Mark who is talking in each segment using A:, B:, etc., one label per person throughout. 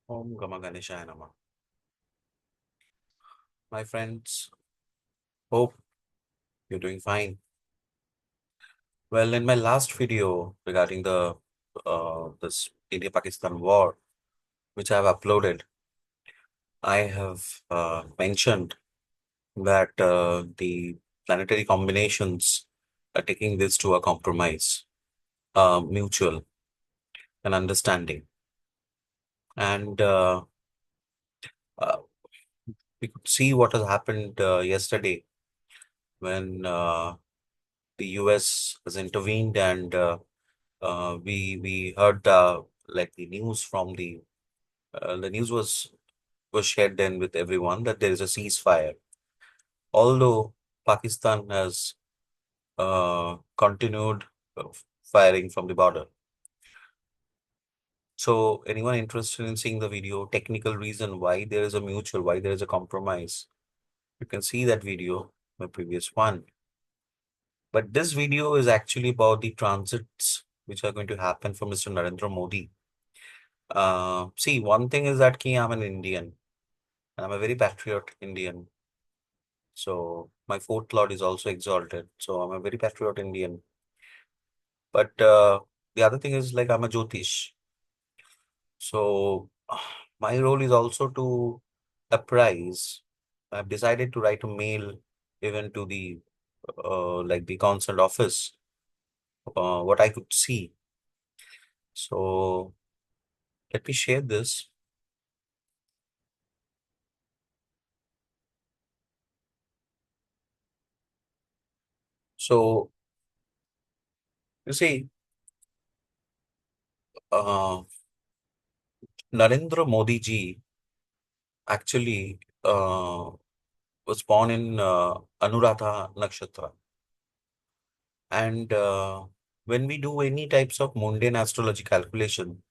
A: Om Gama Ganeshaya Namah. My friends, hope you're doing fine. Well, in my last video regarding the this India-Pakistan war, which I have uploaded, I have mentioned that the planetary combinations are taking this to a compromise, mutual and understanding, and uh, we could see what has happened yesterday when the US has intervened and we heard like the news from the news was shared then with everyone that there is a ceasefire. Although Pakistan has continued firing from the border. So anyone interested in seeing the video, technical reason why there is a mutual, why there is a compromise, you can see that video, my previous one. But this video is actually about the transits which are going to happen for Mr. Narendra Modi. See, one thing is that I'm an Indian. I'm a very patriot Indian. So my fourth lord is also exalted. So I'm a very patriot Indian. But the other thing is like I'm a Jyotish. So my role is also to apprise. I've decided to write a mail even to the like the concerned office, what I could see. So let me share this. So you see, uh, Narendra Modi ji actually was born in Anuradha Nakshatra. And when we do any types of mundane astrology calculation,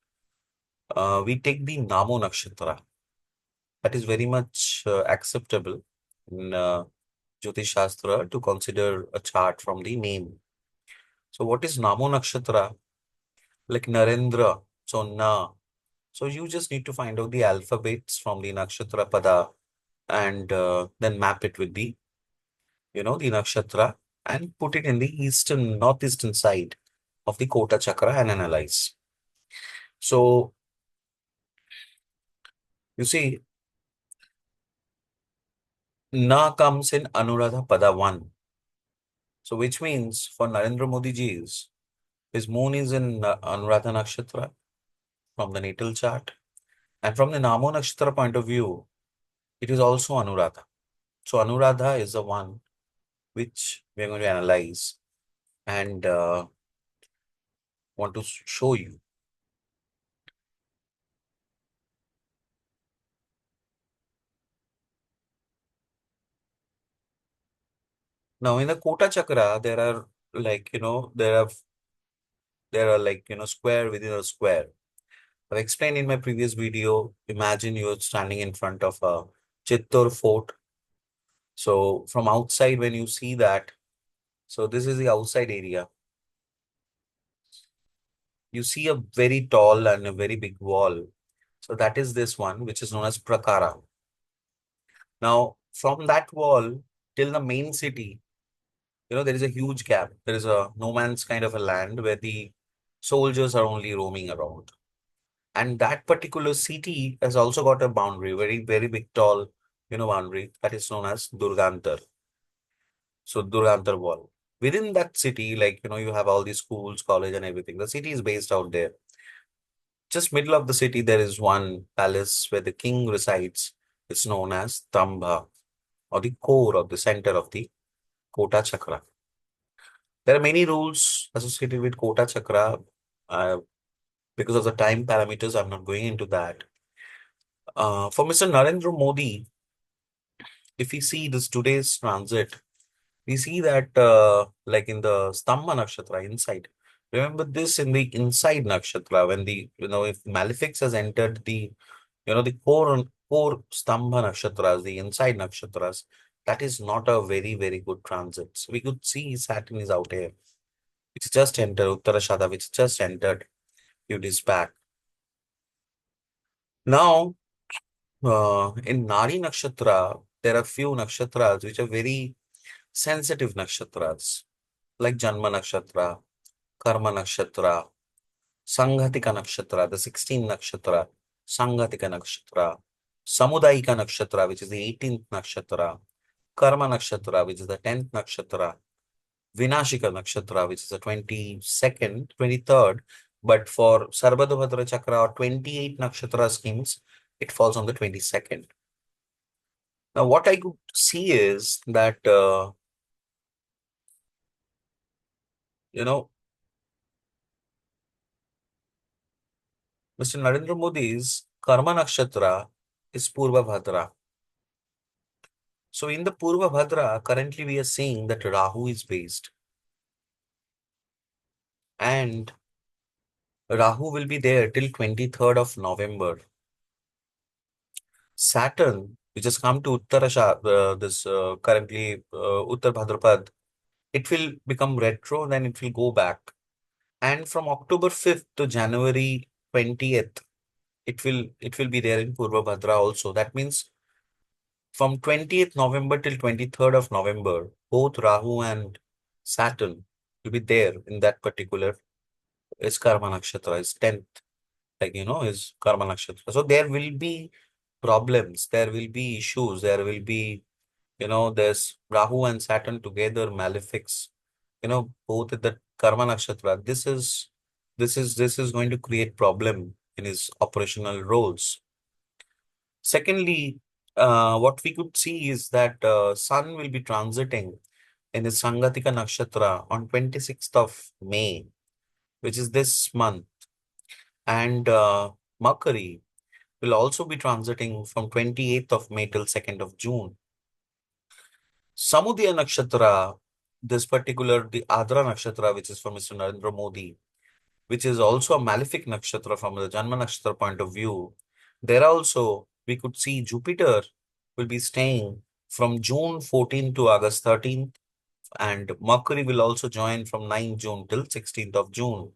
A: we take the Namo Nakshatra. That is very much acceptable in Jyotish Shastra to consider a chart from the name. So what is Namo Nakshatra? Like Narendra, so Na. So you just need to find out the alphabets from the Nakshatra Pada and then map it with the, the nakshatra and put it in the northeastern side of the Kota Chakra and analyze. So you see, Na comes in Anuradha Pada 1. So which means for Narendra Modi ji's, his moon is in Anuradha Nakshatra from the natal chart. And from the Namo Nakshatra point of view, it is also Anuradha. So Anuradha is the one which we are going to analyze and want to show you. Now in the Kota Chakra, there are like, there are like, square within a square. I've explained in my previous video, imagine you're standing in front of a Chittor fort. So from outside, when you see that, so this is the outside area. You see a very tall and a very big wall. So that is this one, which is known as Prakara. Now, from that wall till the main city, there is a huge gap. There is a no man's kind of a land where the soldiers are only roaming around. And that particular city has also got a boundary, very, very big, tall, boundary that is known as Durgantar. So Durgantar wall. Within that city, like, you have all these schools, college and everything. The city is based out there. Just middle of the city, there is one palace where the king resides. It's known as Tamba, or the core of the center of the Kota Chakra. There are many rules associated with Kota Chakra. Uh, because of the time parameters, I'm not going into that. For Mr. Narendra Modi, if we see this today's transit, we see that like in the Stamba Nakshatra inside. Remember this in the inside Nakshatra when if Malefics has entered the, the core Stamba Nakshatras, the inside Nakshatras, that is not a very, very good transit. So we could see Saturn is out here. It's just entered, Uttarashada, which just entered few days back. Now, in Nari Nakshatra, there are few nakshatras which are very sensitive nakshatras, like Janma Nakshatra, Karma Nakshatra, Sanghatika Nakshatra, the 16th Nakshatra, Sanghatika Nakshatra, Samudayika Nakshatra, which is the 18th Nakshatra, Karma Nakshatra, which is the 10th Nakshatra, Vinashika Nakshatra, which is the 22nd, 23rd, but for Sarvadabhadra Chakra or 28 Nakshatra schemes, it falls on the 22nd. Now, what I could see is that, you know, Mr. Narendra Modi's Karma Nakshatra is Purva Bhadra. So, in the Purva Bhadra, currently we are seeing that Rahu is based, and Rahu will be there till 23rd of November. Saturn, which has come to this currently Uttar Bhadrapad, it will become retro, then it will go back. And from October 5th to January 20th, it will be there in Purva Bhadra also. That means from 20th November till 23rd of November, both Rahu and Saturn will be there in that particular is Karma Nakshatra, is 10th, like is Karma Nakshatra. So there will be problems, there will be issues, there will be, there's Rahu and Saturn together, malefics, both at the Karma Nakshatra. This is going to create problem in his operational roles. Secondly, what we could see is that Sun will be transiting in his Sangatika Nakshatra on 26th of May, which is this month, and Makari will also be transiting from 28th of May till 2nd of June. Samudaya Nakshatra, this particular, the Adra Nakshatra, which is from Mr. Narendra Modi, which is also a malefic nakshatra from the Janma Nakshatra point of view. There also, we could see Jupiter will be staying from June 14th to August 13th, and Mercury will also join from 9th June till 16th of June.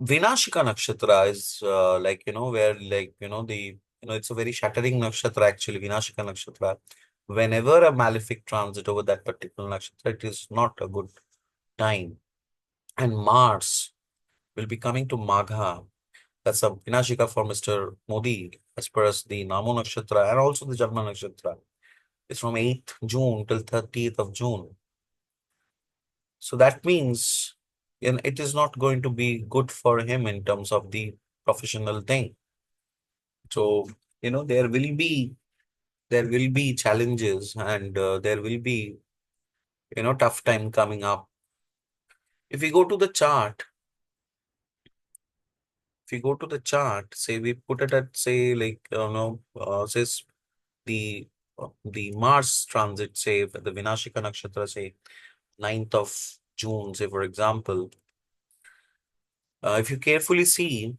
A: Vinashika Nakshatra is where it's a very shattering nakshatra actually, Vinashika Nakshatra. Whenever a malefic transit over that particular nakshatra, it is not a good time. And Mars will be coming to Magha. That's a Vinashika for Mr. Modi, as per as the Namo Nakshatra and also the Janma Nakshatra. It's from 8th June till 30th of June. So that means it is not going to be good for him in terms of the professional thing. So, there will be challenges, and there will be, tough time coming up. If we go to the chart, say we put it at, say, like, says the Mars transit, say, the Vinashika Nakshatra, say, 9th of June, say, for example, if you carefully see,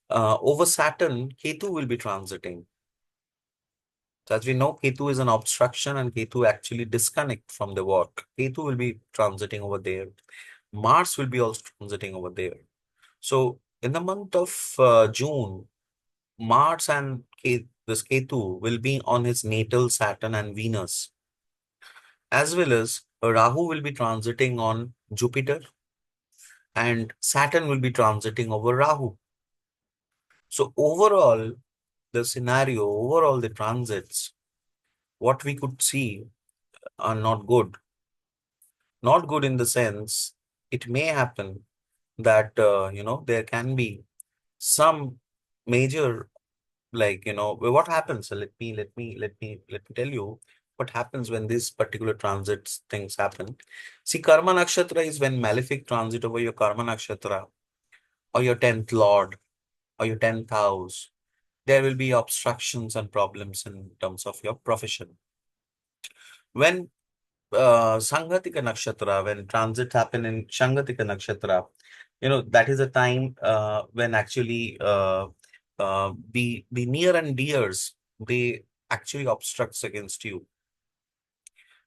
A: over Saturn, Ketu will be transiting. So as we know, Ketu is an obstruction and Ketu actually disconnect from the work. Ketu will be transiting over there. Mars will be also transiting over there. So in the month of June, Mars and this Ketu will be on his natal Saturn and Venus, as well as Rahu will be transiting on Jupiter and Saturn will be transiting over Rahu. So overall the transits, what we could see are not good. Not good in the sense it may happen that, there can be some major, like, what happens. So let me tell you what happens when these particular transits things happen. See, Karma Nakshatra is when malefic transit over your Karma Nakshatra or your 10th Lord or your 10th house. There will be obstructions and problems in terms of your profession. When Sanghatika Nakshatra, when transit happen in Shangatika Nakshatra, that is a time when actually the near and dears, they actually obstructs against you.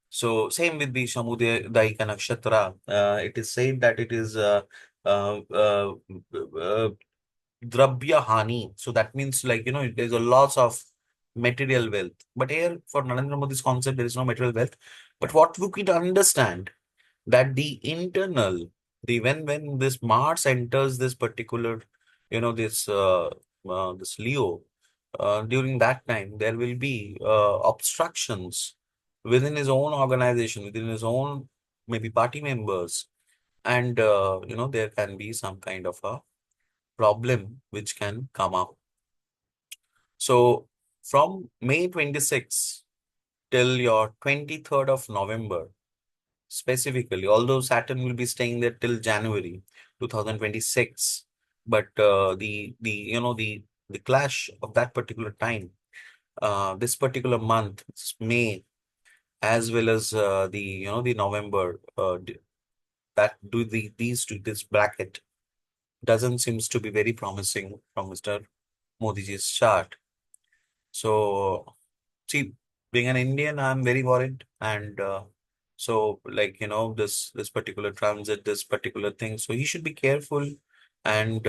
A: So same with the Samudaya Nakshatra. It is said that it is uh, uh, Drabya Hani. So that means, like, there's a loss of material wealth. But here for Narendra Modi's concept, there is no material wealth. But what we could understand that the internal, the when this Mars enters this particular, this Leo, during that time there will be obstructions within his own organization, within his own maybe party members, and there can be some kind of a problem which can come up. So from May 26 till your 23rd of November, specifically, although Saturn will be staying there till January 2026, but the clash of that particular time, this particular month, May, as well as the November, that do these two, this bracket doesn't seems to be very promising from Mr. Modi's chart. So, see, being an Indian, I'm very worried, and so, like, this particular transit, this particular thing. So he should be careful, and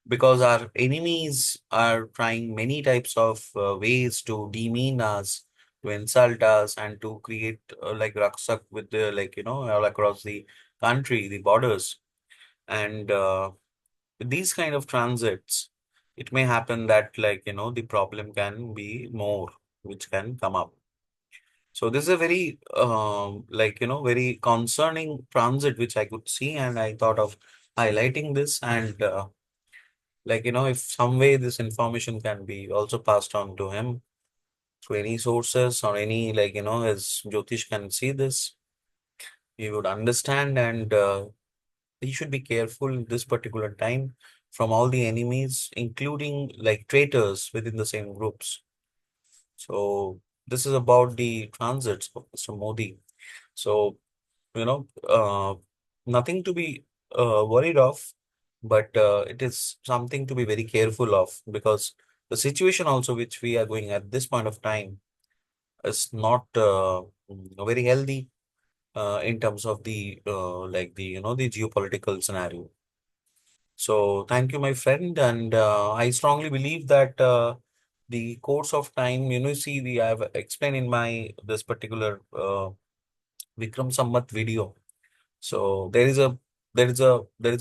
A: because our enemies are trying many types of ways to demean us, to insult us, and to create like rucksack with the, like, all across the country, the borders, and with these kind of transits, it may happen that, like, the problem can be more, which can come up. So this is a very very concerning transit which I could see, and I thought of highlighting this, and if some way this information can be also passed on to him through any sources, or any, like, his Jyotish can see this, he would understand, and he should be careful this particular time from all the enemies, including like traitors within the same groups. So this is about the transits of Mr. Modi. So, nothing to be worried of, but it is something to be very careful of, because the situation also which we are going at this point of time is not very healthy in terms of the the geopolitical scenario. So thank you, my friend, and I strongly believe that the course of time, see, the I have explained in my this particular Vikram Sammat video. So there is a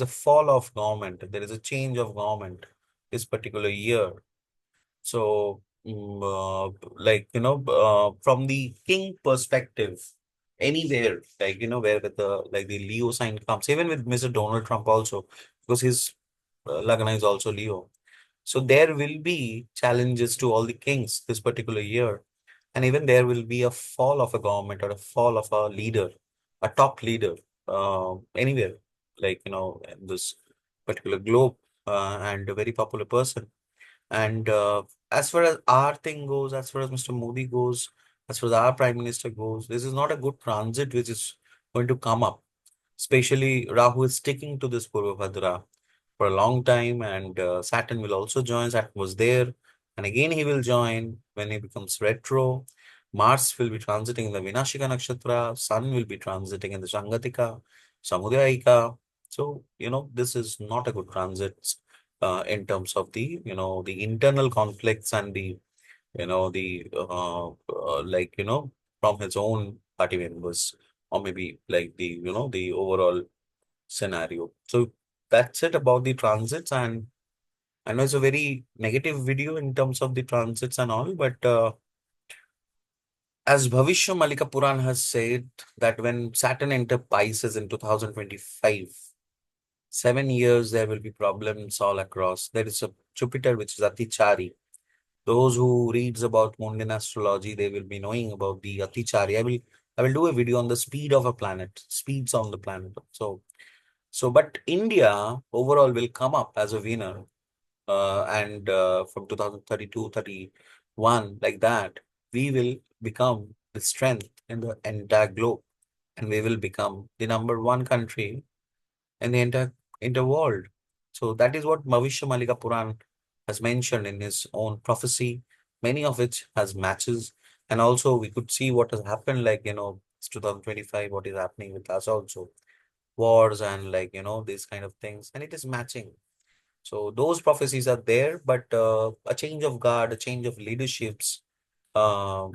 A: fall of government, there is a change of government this particular year. So, from the king perspective, anywhere, like, where with the, like, the Leo sign comes, even with Mr. Donald Trump also, because his Lagna is also Leo. So there will be challenges to all the kings this particular year, and even there will be a fall of a government, or a fall of a leader, a top leader, anywhere, like, in this particular globe, and a very popular person. And as far as our thing goes, as far as Mr. Modi goes, as far as our Prime Minister goes, this is not a good transit which is going to come up. Especially Rahu is sticking to this Purvabhadra for a long time, and Saturn will also join. Saturn was there, and again he will join when he becomes retro. Mars will be transiting in the Vinashika Nakshatra, Sun will be transiting in the Shangatika, Samudayika. So, this is not a good transit in terms of the internal conflicts, and from his own party members, or maybe like the overall scenario. So that's it about the transits, and I know it's a very negative video in terms of the transits and all, but as Bhavishya Malika Puran has said, that when Saturn entered Pisces in 2025, 7 years there will be problems all across. There is a Jupiter which is Atichari. Those who reads about mundane astrology, they will be knowing about the Atichari. I will do a video on the speed of a planet, speeds on the planet. But India overall will come up as a winner, and from 2032, 31, like that, we will become the strength in the entire globe, and we will become the number one country in the entire world. So that is what Bhavishya Malika Puran has mentioned in his own prophecy, many of which has matches. And also we could see what has happened, like, it's 2025, what is happening with us also. wars and like, these kind of things, and it is matching. So those prophecies are there, but a change of guard, a change of leaderships um,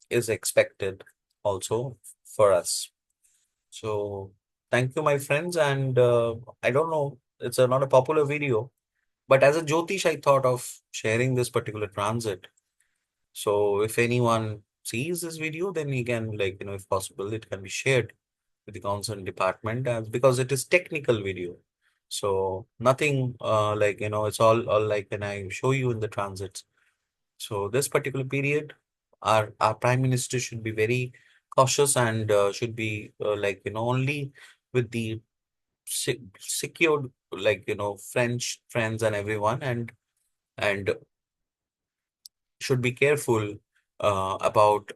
A: is expected also for us. So thank you, my friends. And I don't know, it's not a popular video, but as a Jyotish, I thought of sharing this particular transit. So if anyone sees this video, then he can, like, if possible, it can be shared with the concerned department, as because it is technical video. So nothing like, it's all like, can I show you in the transits? So this particular period, our prime minister should be very cautious and should be like, only with the secured, like, French friends and everyone, and should be careful about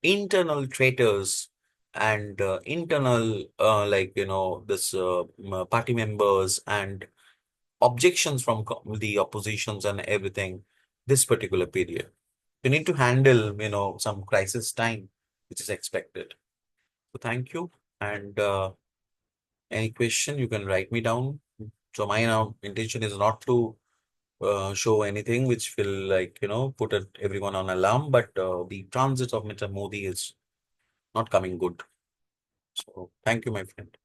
A: internal traitors and internal like, this party members and objections from the oppositions and everything this particular period. You need to handle, some crisis time, which is expected. So thank you. And any question, you can write me down. So my now intention is not to show anything which will, like, put everyone on alarm, but the transit of Mr. Modi is not coming good. So thank you, my friend.